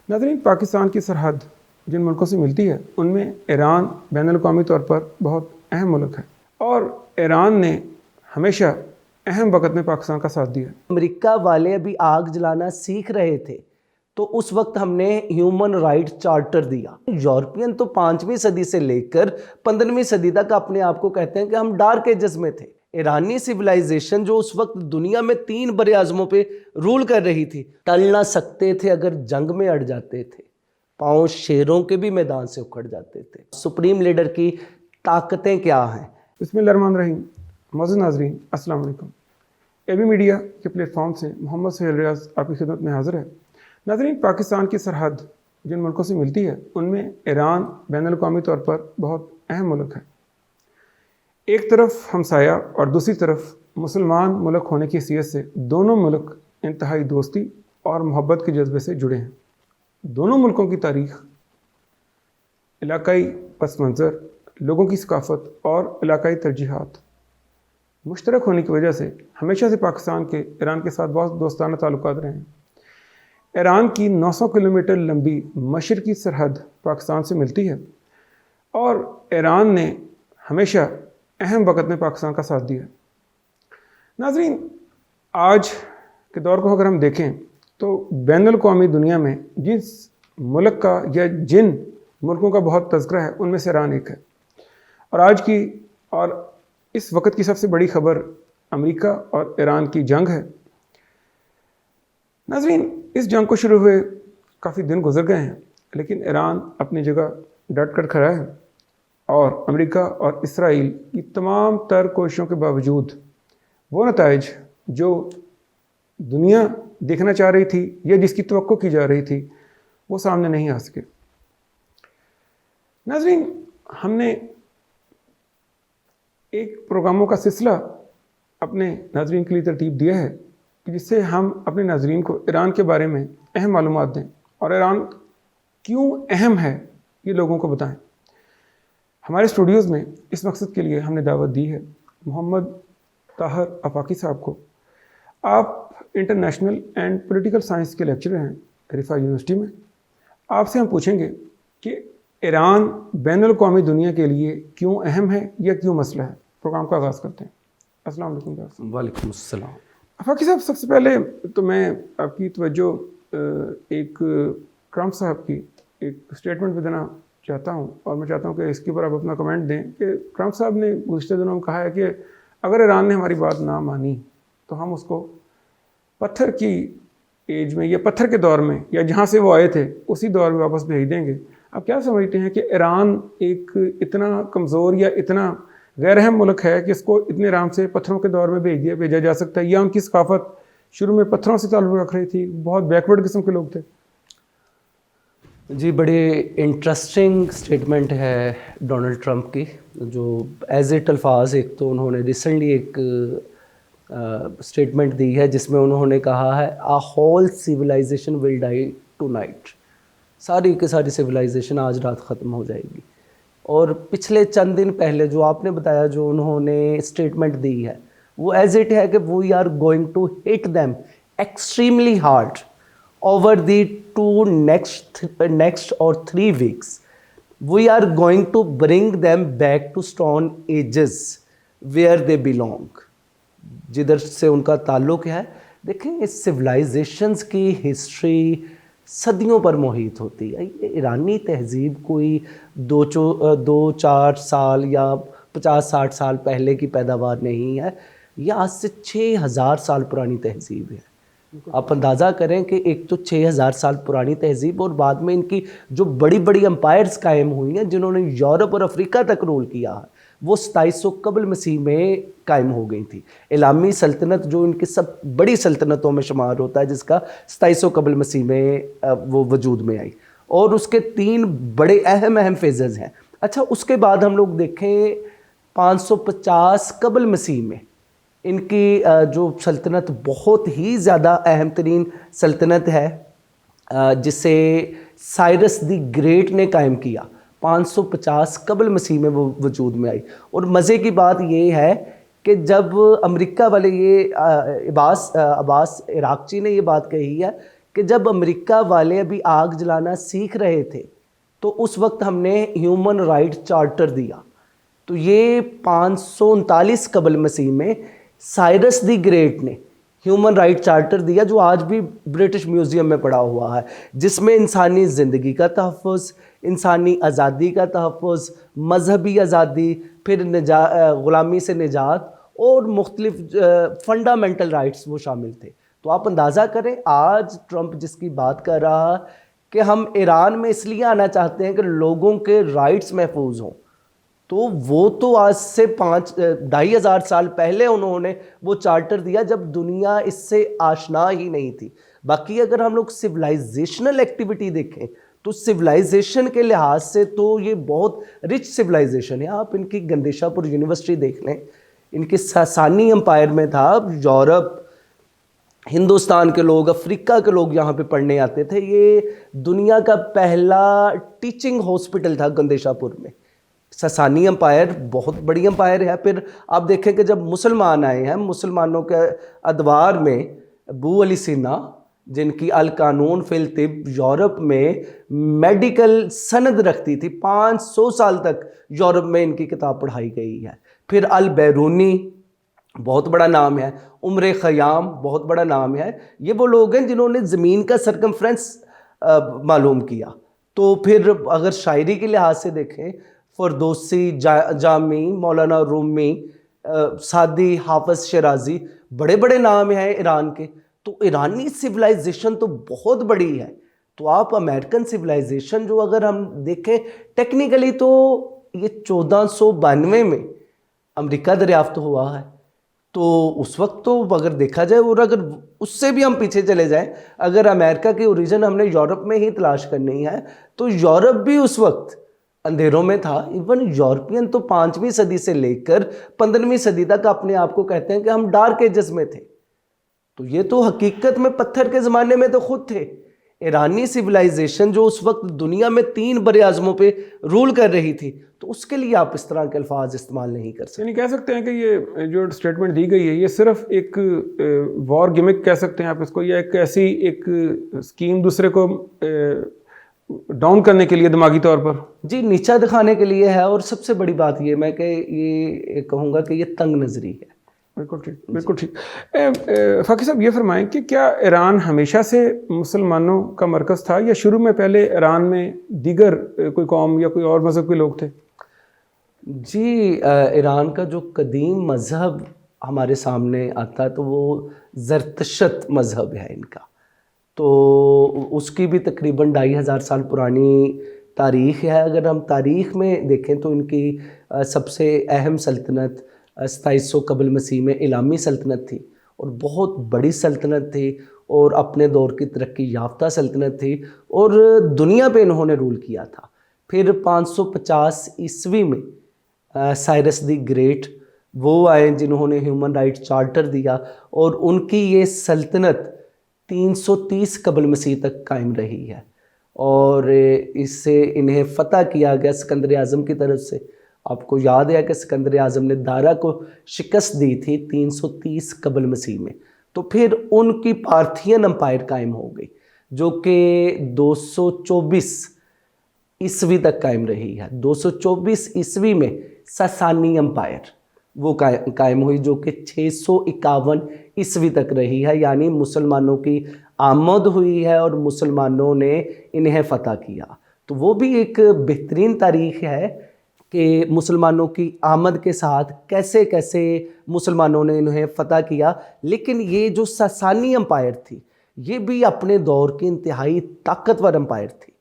ناظرین، پاکستان کی سرحد جن ملکوں سے ملتی ہے ان میں ایران بین الاقوامی طور پر بہت اہم ملک ہے، اور ایران نے ہمیشہ اہم وقت میں پاکستان کا ساتھ دیا۔ امریکہ والے ابھی آگ جلانا سیکھ رہے تھے تو اس وقت ہم نے ہیومن رائٹ چارٹر دیا۔ یورپین تو 5ویں صدی سے لے کر 15ویں صدی تک اپنے آپ کو کہتے ہیں کہ ہم ڈارک ایجز میں تھے۔ ایرانی سیولائزیشن جو اس وقت دنیا میں 3 بڑے اعظموں پہ رول کر رہی تھی، ٹل نہ سکتے تھے اگر جنگ میں اڑ جاتے تھے، پاؤں شیروں کے بھی میدان سے اکھڑ جاتے تھے۔ سپریم لیڈر کی طاقتیں کیا ہیں؟ بسم اللہ الرحمن الرحیم۔ معزز ناظرین، السلام علیکم۔ اے بی میڈیا کے پلیٹ فارم سے محمد سہیل ریاض آپ کی خدمت میں حاضر ہے۔ ناظرین، پاکستان کی سرحد جن ملکوں سے ملتی ہے ان میں ایران بین الاقوامی طور پر بہت اہم ملک ہے۔ ایک طرف ہمسایہ اور دوسری طرف مسلمان ملک ہونے کی حیثیت سے دونوں ملک انتہائی دوستی اور محبت کے جذبے سے جڑے ہیں۔ دونوں ملکوں کی تاریخ، علاقائی پس منظر، لوگوں کی ثقافت اور علاقائی ترجیحات مشترک ہونے کی وجہ سے ہمیشہ سے پاکستان کے ایران کے ساتھ بہت دوستانہ تعلقات رہے ہیں۔ ایران کی 900 کلومیٹر لمبی مشرقی سرحد پاکستان سے ملتی ہے، اور ایران نے ہمیشہ اہم وقت میں پاکستان کا ساتھ دیا۔ ناظرین، آج کے دور کو اگر ہم دیکھیں تو بین الاقوامی دنیا میں جس ملک کا یا جن ملکوں کا بہت تذکرہ ہے ان میں سے ایران ایک ہے، اور آج کی اور اس وقت کی سب سے بڑی خبر امریکہ اور ایران کی جنگ ہے۔ ناظرین، اس جنگ کو شروع ہوئے کافی دن گزر گئے ہیں، لیکن ایران اپنی جگہ ڈٹ کر کھڑا ہے، اور امریکہ اور اسرائیل کی تمام تر کوششوں کے باوجود وہ نتائج جو دنیا دیکھنا چاہ رہی تھی یا جس کی توقع کی جا رہی تھی وہ سامنے نہیں آ سکے۔ ناظرین، ہم نے ایک پروگراموں کا سلسلہ اپنے ناظرین کے لیے ترتیب دیا ہے کہ جس سے ہم اپنے ناظرین کو ایران کے بارے میں اہم معلومات دیں، اور ایران کیوں اہم ہے یہ لوگوں کو بتائیں۔ ہمارے اسٹوڈیوز میں اس مقصد کے لیے ہم نے دعوت دی ہے محمد طاہر آفاقی صاحب کو۔ آپ انٹرنیشنل اینڈ پولیٹیکل سائنس کے لیکچرر ہیں رفاع یونیورسٹی میں۔ آپ سے ہم پوچھیں گے کہ ایران بین الاقوامی دنیا کے لیے کیوں اہم ہے یا کیوں مسئلہ ہے۔ پروگرام کا آغاز کرتے ہیں۔ السلام علیکم۔ وعلیکم السلام۔ آفاقی صاحب، سب سے پہلے تو میں آپ کی توجہ ایک ٹرمپ صاحب کی ایک اسٹیٹمنٹ پہ دینا چاہتا ہوں، اور میں چاہتا ہوں کہ اس کے اوپر آپ اپنا کمنٹ دیں کہ ٹرمپ صاحب نے گزشتہ دنوں میں کہا ہے کہ اگر ایران نے ہماری بات نہ مانی تو ہم اس کو پتھر کی ایج میں یا پتھر کے دور میں یا جہاں سے وہ آئے تھے اسی دور میں واپس بھیج دیں گے۔ آپ کیا سمجھتے ہیں کہ ایران ایک اتنا کمزور یا اتنا غیر اہم ملک ہے کہ اس کو اتنے آرام سے پتھروں کے دور میں بھیجا جا سکتا ہے، یا ان کی ثقافت شروع میں پتھروں سے تعلق رکھ رہی تھی، بہت بیکورڈ قسم کے لوگ تھے؟ جی، بڑے انٹرسٹنگ سٹیٹمنٹ ہے ڈونلڈ ٹرمپ کی، جو ایز اٹ الفاظ ایک تو انہوں نے ریسنٹلی ایک سٹیٹمنٹ دی ہے جس میں انہوں نے کہا ہے "A whole civilization will die tonight"۔ ساری کی ساری سویلائزیشن آج رات ختم ہو جائے گی۔ اور پچھلے چند دن پہلے جو آپ نے بتایا، جو انہوں نے اسٹیٹمنٹ دی ہے، وہ ایز اٹ ہے کہ "We are going to hit them extremely hard over the next or 3 weeks. We are going to bring them back to stone ages where they belong"۔ جدھر سے ان کا تعلق ہے، دیکھیں اس سویلائزیشنز کی ہسٹری صدیوں پر محیط ہوتی ہے۔ ایرانی تہذیب کوئی 2-4 سال یا 50-60 سال پہلے کی پیداوار نہیں ہے، یہ آج سے 6000 سال پرانی تہذیب ہے۔ آپ اندازہ کریں کہ ایک تو 6000 سال پرانی تہذیب، اور بعد میں ان کی جو بڑی بڑی امپائرز قائم ہوئی ہیں جنہوں نے یورپ اور افریقہ تک رول کیا ہے، وہ 2700 قبل مسیح میں قائم ہو گئی تھی۔ الامی سلطنت جو ان کی سب بڑی سلطنتوں میں شمار ہوتا ہے، جس کا 2700 قبل مسیح میں وہ وجود میں آئی، اور اس کے 3 بڑے اہم فیزز ہیں۔ اچھا، اس کے بعد ہم لوگ دیکھیں 550 قبل مسیح میں ان کی جو سلطنت بہت ہی زیادہ اہم ترین سلطنت ہے، جسے سائرس دی گریٹ نے قائم کیا، 550 قبل مسیح میں وہ وجود میں آئی۔ اور مزے کی بات یہ ہے کہ جب امریکہ والے یہ عباس عراقچی نے یہ بات کہی ہے کہ جب امریکہ والے ابھی آگ جلانا سیکھ رہے تھے تو اس وقت ہم نے ہیومن رائٹ چارٹر دیا. تو یہ 539 قبل مسیح میں سائرس دی گریٹ نے ہیومن رائٹ چارٹر دیا, جو آج بھی برٹش میوزیم میں پڑا ہوا ہے, جس میں انسانی زندگی کا تحفظ, انسانی آزادی کا تحفظ, مذہبی آزادی, پھر غلامی سے نجات اور مختلف فنڈامنٹل رائٹس وہ شامل تھے. تو آپ اندازہ کریں آج ٹرمپ جس کی بات کر رہا کہ ہم ایران میں اس لیے آنا چاہتے ہیں کہ لوگوں کے رائٹس محفوظ ہوں, تو وہ تو آج سے 2,500 سال پہلے انہوں نے وہ چارٹر دیا جب دنیا اس سے آشنا ہی نہیں تھی. باقی اگر ہم لوگ سویلائزیشنل ایکٹیویٹی دیکھیں تو سویلائزیشن کے لحاظ سے تو یہ بہت رچ سویلائزیشن ہے. آپ ان کی گندیشہ پور یونیورسٹی دیکھ لیں, ان کے ساسانی امپائر میں تھا, یورپ, ہندوستان کے لوگ, افریقہ کے لوگ یہاں پہ پڑھنے آتے تھے. یہ دنیا کا پہلا ٹیچنگ ہاسپٹل تھا گندیشہ پور میں. ساسانی امپائر بہت بڑی امپائر ہے. پھر آپ دیکھیں کہ جب مسلمان آئے ہیں, مسلمانوں کے ادوار میں ابو علی سینا جن کی القانون فی الطب یورپ میں میڈیکل سند رکھتی تھی, 500 سال تک یورپ میں ان کی کتاب پڑھائی گئی ہے. پھر البیرونی بہت بڑا نام ہے, عمر خیام بہت بڑا نام ہے. یہ وہ لوگ ہیں جنہوں نے زمین کا سرکمفرنس معلوم کیا. تو پھر اگر شاعری کے لحاظ سے دیکھیں, فردوسی, جامی, مولانا رومی, سعدی, حافظ شیرازی, بڑے بڑے نام ہیں ایران کے. تو ایرانی سویلائزیشن تو بہت بڑی ہے. تو آپ امریکن سویلائزیشن جو اگر ہم دیکھیں ٹیکنیکلی تو یہ 1492 میں امریکہ دریافت ہوا ہے. تو اس وقت تو اگر دیکھا جائے, اور اگر اس سے بھی ہم پیچھے چلے جائیں, اگر امریکہ کی اوریجن ہم نے یورپ میں ہی تلاش کرنی ہے تو یورپ بھی اس وقت اندھیروں میں تھا. ایون یورپین تو 5ویں صدی سے لے کر 15ویں صدی تک اپنے آپ کو کہتے ہیں کہ ہم ڈارک ایجز میں تھے. تو یہ تو حقیقت میں پتھر کے زمانے میں تو خود تھے. ایرانی سویلائزیشن جو اس وقت دنیا میں 3 بر اعظموں پہ رول کر رہی تھی, تو اس کے لیے آپ اس طرح کے الفاظ استعمال نہیں کر سکتے. یعنی کہہ سکتے ہیں کہ یہ جو اسٹیٹمنٹ دی گئی ہے یہ صرف ایک وار گمک کہہ سکتے ہیں آپ اس کو, یا ایک ایسی ایک اسکیم دوسرے کو ڈاؤن کرنے کے لیے دماغی طور پر, جی نیچا دکھانے کے لیے ہے. اور سب سے بڑی بات یہ میں کہ یہ کہوں گا کہ یہ تنگ نظری ہے. بالکل ٹھیک, بالکل ٹھیک. فاقی صاحب یہ فرمائیں کہ کیا ایران ہمیشہ سے مسلمانوں کا مرکز تھا, یا شروع میں پہلے ایران میں دیگر کوئی قوم یا کوئی اور مذہب کے لوگ تھے؟ جی ایران کا جو قدیم مذہب ہمارے سامنے آتا ہے تو وہ زرتشت مذہب ہے ان کا. تو اس کی بھی تقریباً 2500 سال پرانی تاریخ ہے. اگر ہم تاریخ میں دیکھیں تو ان کی سب سے اہم سلطنت 2700 قبل مسیح میں الامی سلطنت تھی, اور بہت بڑی سلطنت تھی, اور اپنے دور کی ترقی یافتہ سلطنت تھی, اور دنیا پہ انہوں نے رول کیا تھا. پھر 550 عیسوی میں سائرس دی گریٹ وہ آئے جنہوں نے ہیومن رائٹ چارٹر دیا, اور ان کی یہ سلطنت 330 قبل مسیح تک قائم رہی ہے. اور اس سے انہیں فتح کیا گیا سکندر اعظم کی طرف سے. آپ کو یاد ہے کہ سکندر اعظم نے دارا کو شکست دی تھی 330 قبل مسیح میں. تو پھر ان کی پارتھین امپائر قائم ہو گئی جو کہ 224 عیسوی تک قائم رہی ہے. 224 عیسوی میں ساسانی امپائر وہ قائم ہوئی جو کہ 651 عیسوی تک رہی ہے. یعنی مسلمانوں کی آمد ہوئی ہے اور مسلمانوں نے انہیں فتح کیا. تو وہ بھی ایک بہترین تاریخ ہے کہ مسلمانوں کی آمد کے ساتھ کیسے کیسے مسلمانوں نے انہیں فتح کیا. لیکن یہ جو ساسانی امپائر تھی یہ بھی اپنے دور کی انتہائی طاقتور امپائر تھی.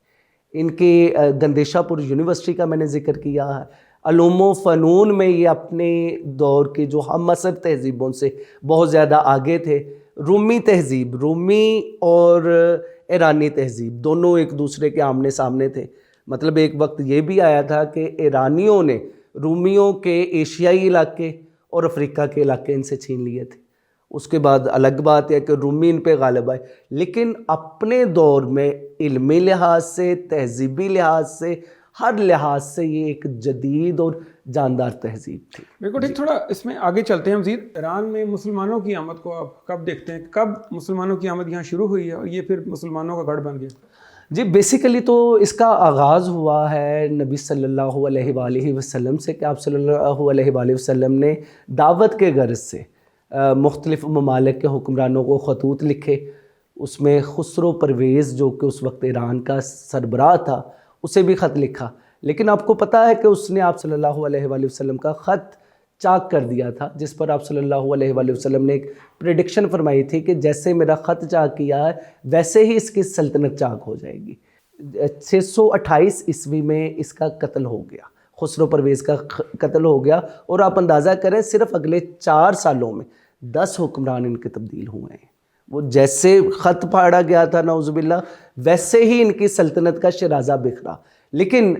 ان کے گندیشہ پور یونیورسٹی کا میں نے ذکر کیا ہے. علوم و فنون میں یہ اپنے دور کے جو ہم عصر تہذیبوں سے بہت زیادہ آگے تھے. رومی تہذیب, رومی اور ایرانی تہذیب دونوں ایک دوسرے کے آمنے سامنے تھے. مطلب ایک وقت یہ بھی آیا تھا کہ ایرانیوں نے رومیوں کے ایشیائی علاقے اور افریقہ کے علاقے ان سے چھین لیے تھے. اس کے بعد الگ بات ہے کہ رومی ان پہ غالب آئے, لیکن اپنے دور میں علمی لحاظ سے, تہذیبی لحاظ سے ہر لحاظ سے یہ ایک جدید اور جاندار تہذیب تھی. بالکل ٹھیک. تھوڑا اس میں آگے چلتے ہیں مزید. ایران میں مسلمانوں کی آمد کو آپ کب دیکھتے ہیں؟ کب مسلمانوں کی آمد یہاں شروع ہوئی ہے اور یہ پھر مسلمانوں کا گڑھ بن گیا؟ جی بیسیکلی تو اس کا آغاز ہوا ہے نبی صلی اللہ علیہ وآلہ وسلم سے، کہ آپ صلی اللہ علیہ وآلہ وسلم نے دعوت کے غرض سے مختلف ممالک کے حکمرانوں کو خطوط لکھے. اس میں خسرو پرویز جو کہ اس وقت ایران کا سربراہ تھا اسے بھی خط لکھا، لیکن آپ کو پتہ ہے کہ اس نے آپ صلی اللہ علیہ وآلہ وسلم کا خط چاک کر دیا تھا، جس پر آپ صلی اللہ علیہ وآلہ وسلم نے ایک پریڈکشن فرمائی تھی کہ جیسے میرا خط چاک کیا ہے ویسے ہی اس کی سلطنت چاک ہو جائے گی. 628 عیسوی میں اس کا قتل ہو گیا، خسرو پرویز کا قتل ہو گیا، اور آپ اندازہ کریں صرف اگلے 4 سالوں میں 10 حکمران ان کے تبدیل ہوئے ہیں. وہ جیسے خط پھاڑا گیا تھا نعوذ باللہ ویسے ہی ان کی سلطنت کا شرازہ بکھرا. لیکن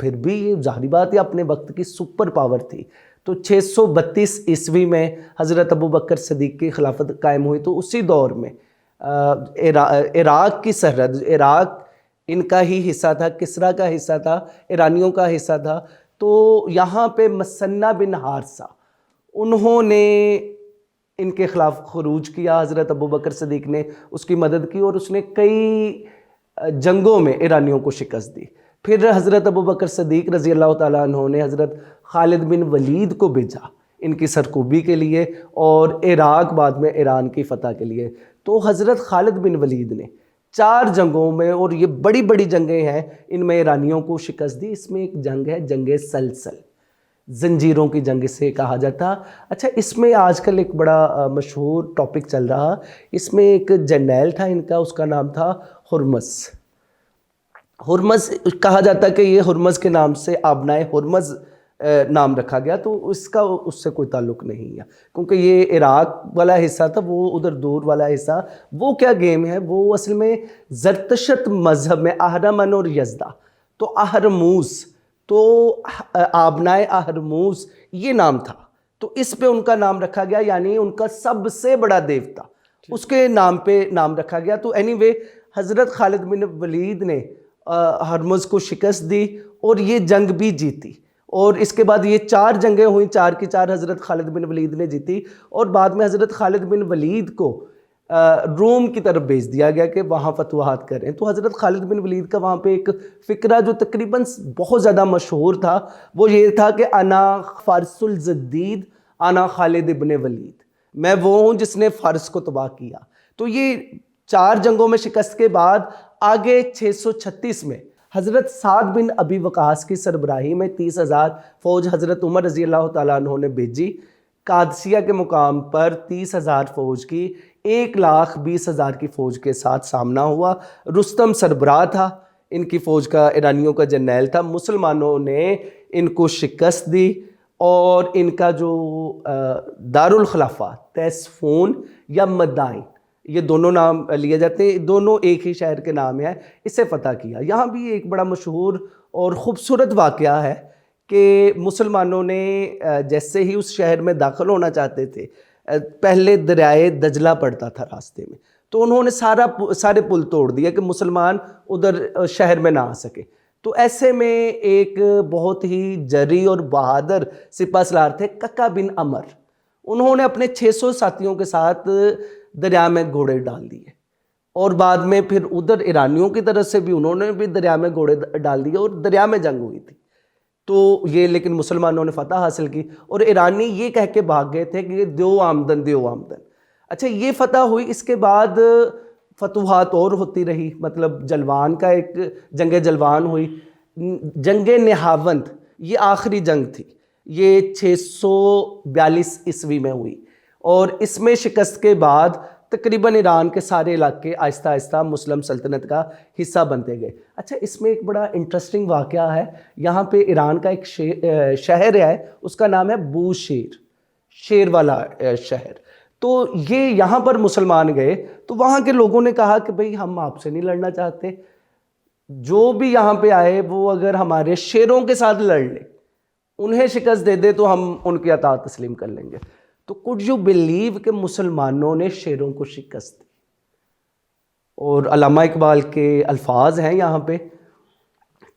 پھر بھی یہ ظاہری بات ہے اپنے وقت کی سپر پاور تھی. تو 632 عیسوی میں حضرت ابوبکر صدیق کی خلافت قائم ہوئی. تو اسی دور میں عراق کی سرحد، عراق ان کا ہی حصہ تھا، کسریٰ کا حصہ تھا، ایرانیوں کا حصہ تھا. تو یہاں پہ مسنہ بن حارثہ انہوں نے ان کے خلاف خروج کیا. حضرت ابوبکر صدیق نے اس کی مدد کی اور اس نے کئی جنگوں میں ایرانیوں کو شکست دی. پھر حضرت ابوبکر صدیق رضی اللہ تعالیٰ عنہ نے حضرت خالد بن ولید کو بھیجا ان کی سرکوبی کے لیے اور عراق بعد میں ایران کی فتح کے لیے. تو حضرت خالد بن ولید نے 4 جنگوں میں، اور یہ بڑی بڑی جنگیں ہیں، ان میں ایرانیوں کو شکست دی. اس میں ایک جنگ ہے جنگ سلسل، زنجیروں کی جنگ سے کہا جاتا. اچھا اس میں آج کل ایک بڑا مشہور ٹاپک چل رہا، اس میں ایک جرنیل تھا ان کا، اس کا نام تھا ہرمز. ہرمز کہا جاتا کہ یہ ہرمز کے نام سے آبنائے ہرمز نام رکھا گیا. تو اس کا اس سے کوئی تعلق نہیں ہے کیونکہ یہ عراق والا حصہ تھا، وہ ادھر دور والا حصہ. وہ کیا گیم ہے، وہ اصل میں زرتشت مذہب میں اہرمن اور یزدہ، تو اہرموز، تو آبنائے اہرموز یہ نام تھا. تو اس پہ ان کا نام رکھا گیا، یعنی ان کا سب سے بڑا دیوتا اس کے نام پہ نام رکھا گیا. تو اینی وے حضرت خالد بن ولید نے ہرمز کو شکست دی اور یہ جنگ بھی جیتی. اور اس کے بعد یہ 4 جنگیں ہوئیں، 4 کی 4 حضرت خالد بن ولید نے جیتی. اور بعد میں حضرت خالد بن ولید کو روم کی طرف بھیج دیا گیا کہ وہاں فتوحات کریں. تو حضرت خالد بن ولید کا وہاں پہ ایک فقرہ جو تقریباً بہت زیادہ مشہور تھا وہ یہ تھا کہ انا فارس الجدید انا خالد بن ولید، میں وہ ہوں جس نے فارس کو تباہ کیا. تو یہ 4 جنگوں میں شکست کے بعد آگے 636 میں حضرت سعد بن ابی وقاص کی سربراہی میں 30,000 فوج حضرت عمر رضی اللہ تعالیٰ عنہ نے بھیجی. قادسیہ کے مقام پر 30,000 فوج کی 1,20,000 کی فوج کے ساتھ سامنا ہوا. رستم سربراہ تھا ان کی فوج کا، ایرانیوں کا جرنیل تھا. مسلمانوں نے ان کو شکست دی اور ان کا جو دارالخلافہ تیسفون یا مدائن، یہ دونوں نام لیے جاتے ہیں، دونوں ایک ہی شہر کے نام ہیں، اسے فتح کیا. یہاں بھی ایک بڑا مشہور اور خوبصورت واقعہ ہے کہ مسلمانوں نے جیسے ہی اس شہر میں داخل ہونا چاہتے تھے، پہلے دریائے دجلہ پڑتا تھا راستے میں، تو انہوں نے سارے پل توڑ دیا کہ مسلمان ادھر شہر میں نہ آ سکے. تو ایسے میں ایک بہت ہی جری اور بہادر سپہ سالار تھے ککا بن عمر. انہوں نے اپنے 600 ساتھیوں کے ساتھ دریا میں گھوڑے ڈال دیے اور بعد میں پھر ادھر ایرانیوں کی طرف سے بھی انہوں نے بھی دریا میں گھوڑے ڈال دیے اور دریا میں جنگ ہوئی تھی. تو یہ لیکن مسلمانوں نے فتح حاصل کی اور ایرانی یہ کہہ کے بھاگ گئے تھے کہ دیو آمدن دیو آمدن. اچھا یہ فتح ہوئی، اس کے بعد فتوحات اور ہوتی رہی. مطلب جلوان کا ایک جنگ جلوان ہوئی. جنگ نہاوند یہ آخری جنگ تھی، یہ 642 عیسوی میں ہوئی اور اس میں شکست کے بعد تقریباً ایران کے سارے علاقے آہستہ آہستہ مسلم سلطنت کا حصہ بنتے گئے. اچھا اس میں ایک بڑا انٹرسٹنگ واقعہ ہے. یہاں پہ ایران کا ایک شہر ہے، اس کا نام ہے بوشیر، شیر والا شہر. تو یہ یہاں پر مسلمان گئے تو وہاں کے لوگوں نے کہا کہ بھئی ہم آپ سے نہیں لڑنا چاہتے، جو بھی یہاں پہ آئے وہ اگر ہمارے شیروں کے ساتھ لڑ لے، انہیں شکست دے دے تو ہم ان کی اطاعت تسلیم کر لیں گے. تو could you believe کہ مسلمانوں نے شیروں کو شکست دی. اور علامہ اقبال کے الفاظ ہیں یہاں پہ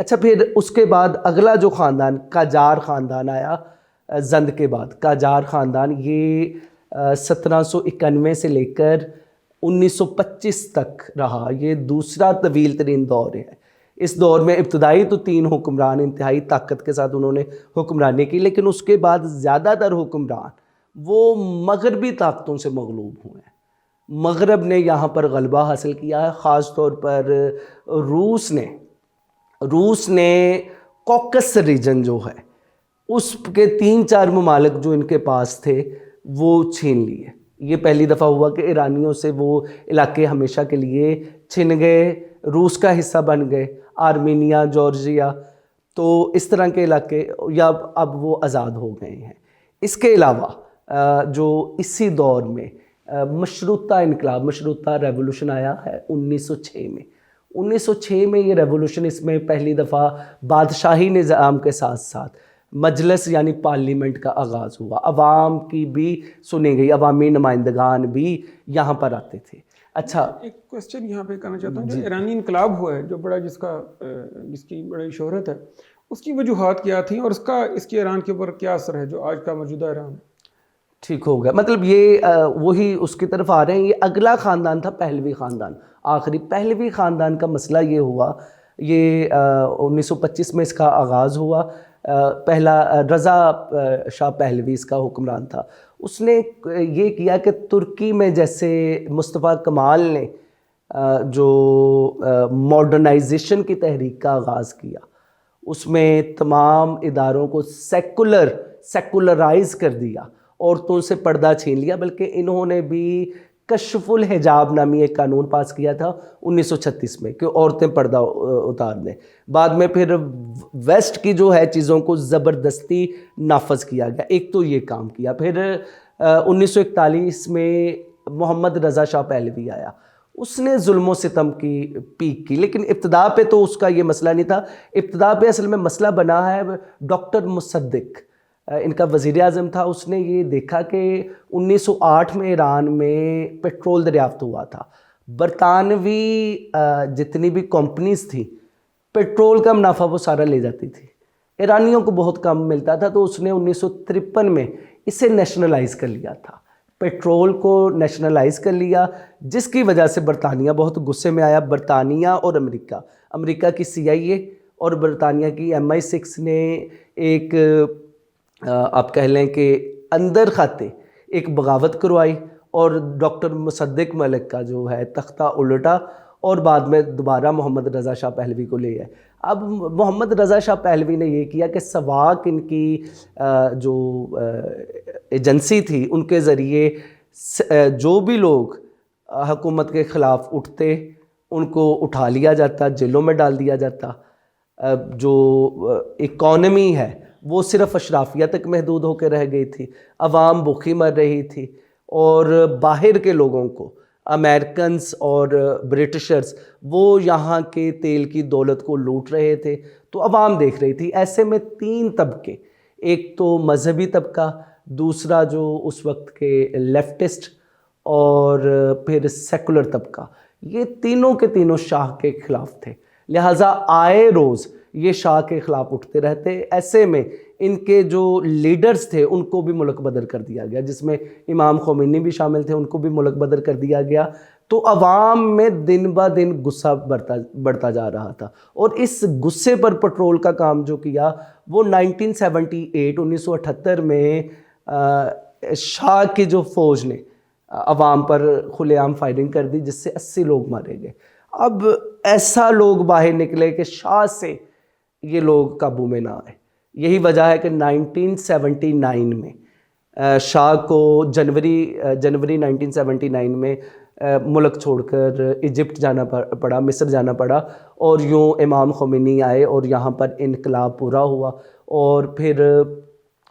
اچھا پھر اس کے بعد اگلا جو خاندان قاجار خاندان آیا زند کے بعد. قاجار خاندان یہ 1791 سے لے کر 1925 تک رہا. یہ دوسرا طویل ترین دور ہے. اس دور میں ابتدائی تو 3 حکمران انتہائی طاقت کے ساتھ انہوں نے حکمرانی کی، لیکن اس کے بعد زیادہ تر حکمران وہ مغربی طاقتوں سے مغلوب ہوئے ہیں. مغرب نے یہاں پر غلبہ حاصل کیا ہے. خاص طور پر روس نے کوکس ریجن جو ہے اس کے 3-4 ممالک جو ان کے پاس تھے وہ چھین لیے. یہ پہلی دفعہ ہوا کہ ایرانیوں سے وہ علاقے ہمیشہ کے لیے چھن گئے، روس کا حصہ بن گئے. آرمینیا، جارجیا، تو اس طرح کے علاقے یا اب وہ آزاد ہو گئے ہیں. اس کے علاوہ جو اسی دور میں مشروطہ انقلاب، مشروطہ ریولوشن آیا ہے 1906 میں. 1906 میں یہ ریولوشن، اس میں پہلی دفعہ بادشاہی نظام کے ساتھ ساتھ مجلس یعنی پارلیمنٹ کا آغاز ہوا. عوام کی بھی سنی گئی، عوامی نمائندگان بھی یہاں پر آتے تھے. اچھا ایک کوشچن یہاں پہ کرنا چاہتا ہوں. جو ایرانی انقلاب ہوا ہے، جو بڑا جس کی بڑی شہرت ہے، اس کی وجوہات کیا تھیں اور اس کے ایران کے اوپر کیا اثر ہے جو آج کا موجودہ ایران ہے؟ ٹھیک ہو گیا. مطلب یہ وہی اس کی طرف آ رہے ہیں. یہ اگلا خاندان تھا پہلوی خاندان. آخری پہلوی خاندان کا مسئلہ یہ ہوا، یہ 1925 میں اس کا آغاز ہوا. پہلا رضا شاہ پہلوی اس کا حکمران تھا. اس نے یہ کیا کہ ترکی میں جیسے مصطفیٰ کمال نے جو ماڈرنائزیشن کی تحریک کا آغاز کیا، اس میں تمام اداروں کو سیکولرائز کر دیا، عورتوں سے پردہ چھین لیا. بلکہ انہوں نے بھی کشف الحجاب نامی ایک قانون پاس کیا تھا 1936 میں کہ عورتیں پردہ اتار دیں. بعد میں پھر ویسٹ کی جو ہے چیزوں کو زبردستی نافذ کیا گیا. ایک تو یہ کام کیا. پھر 1941 میں محمد رضا شاہ پہلوی آیا. اس نے ظلم و ستم کی پیک کی، لیکن ابتدا پہ تو اس کا یہ مسئلہ نہیں تھا. ابتدا پہ اصل میں مسئلہ بنا ہے ڈاکٹر مصدق، ان کا وزیر اعظم تھا. اس نے یہ دیکھا کہ 1908 میں ایران میں پیٹرول دریافت ہوا تھا. برطانوی جتنی بھی کمپنیز تھیں پیٹرول کا منافع وہ سارا لے جاتی تھی، ایرانیوں کو بہت کم ملتا تھا. تو اس نے 1953 میں اسے نیشنلائز کر لیا تھا، پیٹرول کو نیشنلائز کر لیا، جس کی وجہ سے برطانیہ بہت غصے میں آیا. برطانیہ اور امریکہ کی CIA اور برطانیہ کی MI6 نے ایک آپ کہہ لیں کہ اندر خاتے ایک بغاوت کروائی اور ڈاکٹر مصدق ملک کا جو ہے تختہ الٹا اور بعد میں دوبارہ محمد رضا شاہ پہلوی کو لے آئے. اب محمد رضا شاہ پہلوی نے یہ کیا کہ سواک ان کی جو ایجنسی تھی ان کے ذریعے جو بھی لوگ حکومت کے خلاف اٹھتے ان کو اٹھا لیا جاتا، جیلوں میں ڈال دیا جاتا. جو اکانومی ہے وہ صرف اشرافیہ تک محدود ہو کے رہ گئی تھی، عوام بھوکی مر رہی تھی، اور باہر کے لوگوں کو امریکنز اور برٹشرز وہ یہاں کے تیل کی دولت کو لوٹ رہے تھے. تو عوام دیکھ رہی تھی. ایسے میں 3 طبقے، ایک تو مذہبی طبقہ، دوسرا جو اس وقت کے لیفٹسٹ، اور پھر سیکولر طبقہ، یہ تینوں کے تینوں شاہ کے خلاف تھے. لہٰذا آئے روز یہ شاہ کے خلاف اٹھتے رہتے. ایسے میں ان کے جو لیڈرز تھے ان کو بھی ملک بدر کر دیا گیا، جس میں امام خمینی بھی شامل تھے، ان کو بھی ملک بدر کر دیا گیا. تو عوام میں دن بہ دن غصہ بڑھتا جا رہا تھا. اور اس غصے پر پیٹرول کا کام جو کیا وہ 1978 میں شاہ کی جو فوج نے عوام پر کھلے عام فائرنگ کر دی، جس سے 80 لوگ مارے گئے. اب ایسا لوگ باہر نکلے کہ شاہ سے یہ لوگ قابو میں نہ آئے. یہی وجہ ہے کہ 1979 میں شاہ کو جنوری 1979 میں ملک چھوڑ کر ایجپٹ جانا پڑا، مصر جانا پڑا، اور یوں امام خمینی آئے اور یہاں پر انقلاب پورا ہوا. اور پھر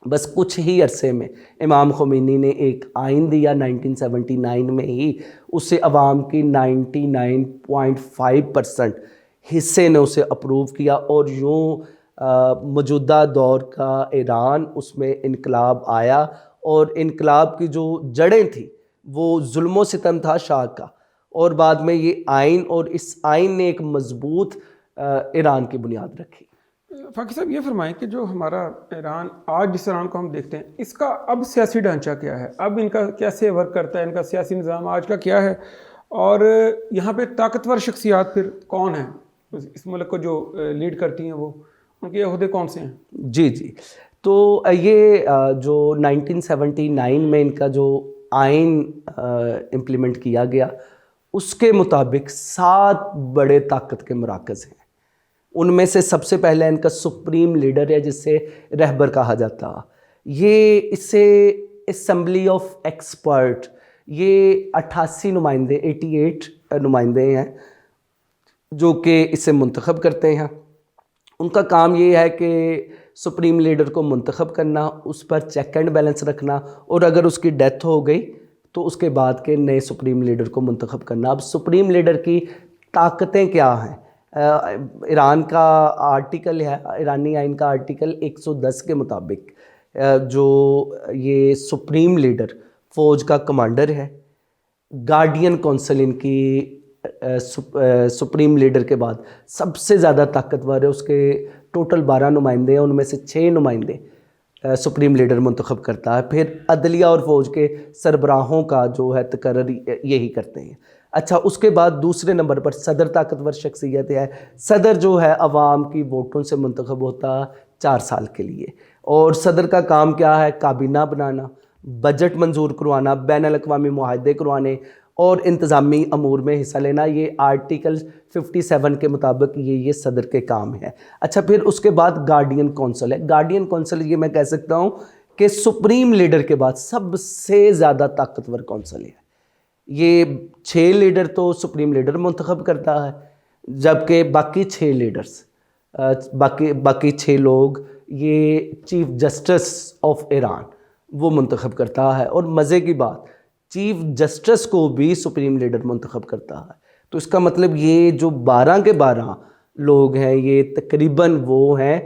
بس کچھ ہی عرصے میں امام خمینی نے ایک آئین دیا 1979 میں ہی. اسے عوام کی 99.5% حصے نے اسے اپروو کیا، اور یوں موجودہ دور کا ایران اس میں انقلاب آیا. اور انقلاب کی جو جڑیں تھیں وہ ظلم و ستم تھا شاہ کا، اور بعد میں یہ آئین، اور اس آئین نے ایک مضبوط ایران کی بنیاد رکھی۔ فاقی صاحب یہ فرمائیں کہ جو ہمارا ایران آج جس ایران کو ہم دیکھتے ہیں اس کا اب سیاسی ڈھانچہ کیا ہے، اب ان کا کیسے ورک کرتا ہے، ان کا سیاسی نظام آج کا کیا ہے، اور یہاں پہ طاقتور شخصیات پھر کون ہیں اس ملک کو جو لیڈ کرتی ہیں، وہ ان کے عہدے کون سے ہیں؟ جی تو یہ جو 1979 میں ان کا جو آئین امپلیمنٹ کیا گیا اس کے مطابق 7 بڑے طاقت کے مراکز ہیں۔ ان میں سے سب سے پہلے ان کا سپریم لیڈر ہے جسے رہبر کہا جاتا، یہ اسے اسمبلی آف ایکسپرٹ، یہ 88 نمائندے 88 نمائندے ہیں جو کہ اسے منتخب کرتے ہیں۔ ان کا کام یہ ہے کہ سپریم لیڈر کو منتخب کرنا، اس پر چیک اینڈ بیلنس رکھنا، اور اگر اس کی ڈیتھ ہو گئی تو اس کے بعد کے نئے سپریم لیڈر کو منتخب کرنا۔ اب سپریم لیڈر کی طاقتیں کیا ہیں؟ ایران کا آرٹیکل ہے، ایرانی آئین کا آرٹیکل 110 کے مطابق جو یہ سپریم لیڈر فوج کا کمانڈر ہے، گارڈین کونسل ان کی سپریم لیڈر کے بعد سب سے زیادہ طاقتور ہے، اس کے ٹوٹل 12 نمائندے ہیں، ان میں سے 6 نمائندے سپریم لیڈر منتخب کرتا ہے، پھر عدلیہ اور فوج کے سربراہوں کا جو ہے تقرر یہی کرتے ہیں۔ اچھا، اس کے بعد دوسرے نمبر پر صدر طاقتور شخصیت ہے۔ صدر جو ہے عوام کی ووٹوں سے منتخب ہوتا 4 سال کے لیے، اور صدر کا کام کیا ہے؟ کابینہ بنانا، بجٹ منظور کروانا، بین الاقوامی معاہدے کروانے اور انتظامی امور میں حصہ لینا۔ یہ آرٹیکل 57 کے مطابق یہ صدر کے کام ہے۔ اچھا، پھر اس کے بعد گارڈین کونسل ہے۔ گارڈین کونسل یہ میں کہہ سکتا ہوں کہ سپریم لیڈر کے بعد سب سے زیادہ طاقتور کونسل ہے۔ یہ 6 لیڈر تو سپریم لیڈر منتخب کرتا ہے، جبکہ باقی 6 لیڈرز باقی 6 لوگ یہ چیف جسٹس آف ایران وہ منتخب کرتا ہے، اور مزے کی بات چیف جسٹس کو بھی سپریم لیڈر منتخب کرتا ہے۔ تو اس کا مطلب یہ جو 12 کے 12 لوگ ہیں یہ تقریباً وہ ہیں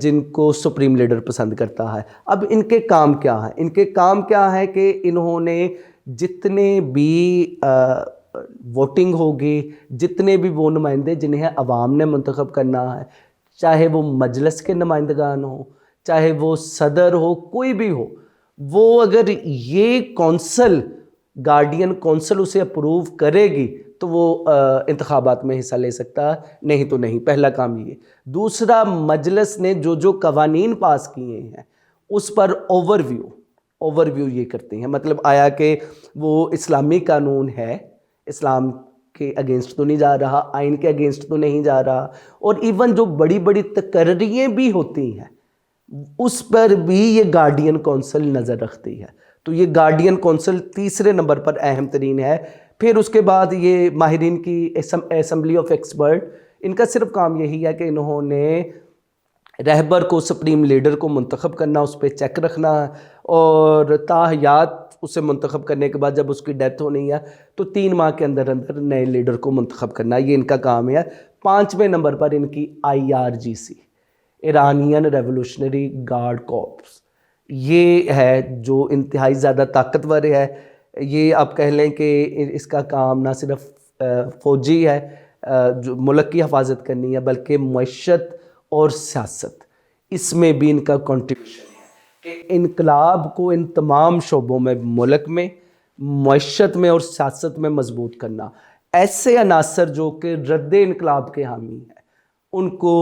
جن کو سپریم لیڈر پسند کرتا ہے۔ اب ان کے کام کیا ہیں؟ ان کے کام کیا ہے کہ انہوں نے جتنے بھی ووٹنگ ہوگی، جتنے بھی وہ نمائندے جنہیں عوام نے منتخب کرنا ہے، چاہے وہ مجلس کے نمائندگان ہوں، چاہے وہ صدر ہو، کوئی بھی ہو، وہ اگر یہ کونسل گارڈین کونسل اسے اپروو کرے گی تو وہ انتخابات میں حصہ لے سکتا ہے، نہیں تو نہیں۔ پہلا کام یہ۔ دوسرا، مجلس نے جو قوانین پاس کیے ہیں اس پر اوور ویو یہ کرتے ہیں، مطلب آیا کہ وہ اسلامی قانون ہے، اسلام کے اگینسٹ تو نہیں جا رہا، آئین کے اگینسٹ تو نہیں جا رہا، اور ایون جو بڑی بڑی تقرریاں بھی ہوتی ہیں اس پر بھی یہ گارڈین کونسل نظر رکھتی ہے۔ تو یہ گارڈین کونسل تیسرے نمبر پر اہم ترین ہے۔ پھر اس کے بعد یہ ماہرین کی اسمبلی آف ایکسپرٹ، ان کا صرف کام یہی ہے کہ انہوں نے رہبر کو، سپریم لیڈر کو منتخب کرنا، اس پہ چیک رکھنا، اور تاحیات اسے منتخب کرنے کے بعد جب اس کی ڈیتھ ہونی ہے تو 3 ماہ کے اندر نئے لیڈر کو منتخب کرنا، یہ ان کا کام ہے۔ 5ویں نمبر پر ان کی IRGC، Iranian revolutionary guard corps, یہ ہے جو انتہائی زیادہ طاقتور ہے۔ یہ آپ کہہ لیں کہ اس کا کام نہ صرف فوجی ہے جو ملک کی حفاظت کرنی ہے، بلکہ معیشت اور سیاست، اس میں بھی ان کا کنٹریبیوشن ہے کہ انقلاب کو ان تمام شعبوں میں، ملک میں، معیشت میں اور سیاست میں مضبوط کرنا۔ ایسے عناصر جو کہ رد انقلاب کے حامی ہیں ان کو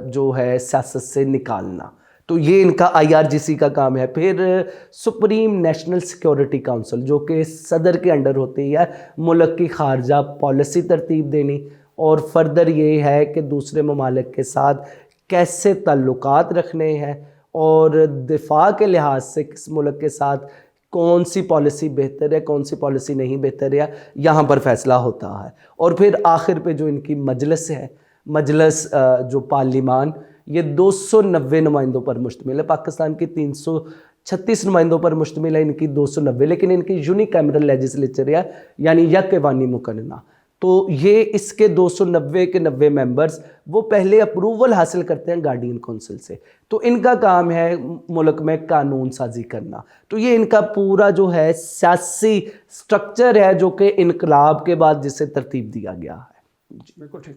جو ہے سیاست سے نکالنا، تو یہ ان کا IRGC کا کام ہے۔ پھر سپریم نیشنل سیکیورٹی کونسل جو کہ صدر کے انڈر ہوتی ہے، ملک کی خارجہ پالیسی ترتیب دینی، اور فردر یہ ہے کہ دوسرے ممالک کے ساتھ کیسے تعلقات رکھنے ہیں، اور دفاع کے لحاظ سے کس ملک کے ساتھ کون سی پالیسی بہتر ہے، کون سی پالیسی نہیں بہتر ہے، یہاں پر فیصلہ ہوتا ہے۔ اور پھر آخر پہ جو ان کی مجلس ہے، مجلس جو پارلیمان، یہ 290 نمائندوں پر مشتمل ہے۔ پاکستان کی 336 نمائندوں پر مشتمل ہے، ان کی 290، لیکن ان کی یونیکیمرل لیجسلیچر ہے، یعنی یک ایوانی مقننہ۔ تو یہ اس کے 290 کے 90 ممبرز وہ پہلے اپروول حاصل کرتے ہیں گارڈین کونسل سے، تو ان کا کام ہے ملک میں قانون سازی کرنا۔ تو یہ ان کا پورا جو ہے سیاسی سٹرکچر ہے جو کہ انقلاب کے بعد جسے ترتیب دیا گیا ہے۔ بالکل ٹھیک۔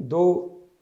2